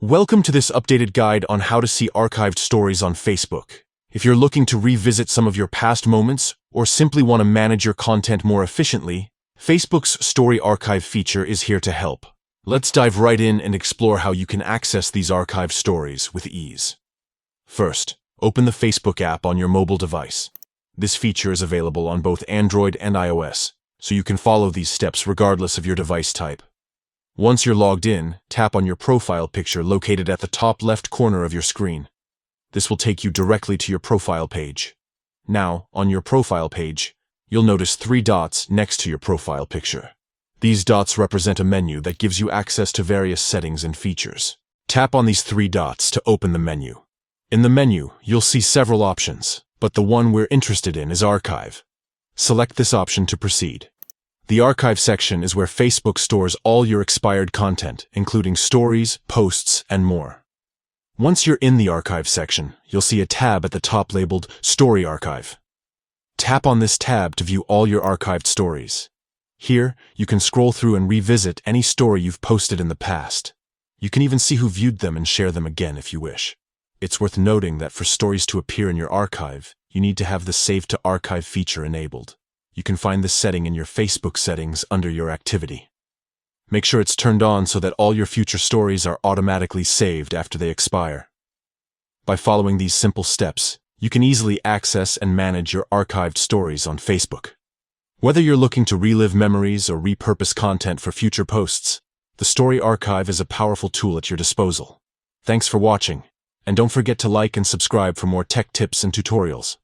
Welcome to this updated guide on how to see archived stories on Facebook. If you're looking to revisit some of your past moments or simply want to manage your content more efficiently, Facebook's Story Archive feature is here to help. Let's dive right in and explore how you can access these archived stories with ease. First, open the Facebook app on your mobile device. This feature is available on both Android and iOS, so you can follow these steps regardless of your device type. Once you're logged in, tap on your profile picture located at the top left corner of your screen. This will take you directly to your profile page. Now, on your profile page, you'll notice 3 dots next to your profile picture. These dots represent a menu that gives you access to various settings and features. Tap on these 3 dots to open the menu. In the menu, you'll see several options, but the one we're interested in is Archive. Select this option to proceed. The Archive section is where Facebook stores all your expired content, including stories, posts, and more. Once you're in the Archive section, you'll see a tab at the top labeled Story Archive. Tap on this tab to view all your archived stories. Here, you can scroll through and revisit any story you've posted in the past. You can even see who viewed them and share them again if you wish. It's worth noting that for stories to appear in your archive, you need to have the Save to Archive feature enabled. You can find this setting in your Facebook settings under your activity. Make sure it's turned on so that all your future stories are automatically saved after they expire. By following these simple steps, you can easily access and manage your archived stories on Facebook. Whether you're looking to relive memories or repurpose content for future posts, the Story Archive is a powerful tool at your disposal. Thanks for watching, and don't forget to like and subscribe for more tech tips and tutorials.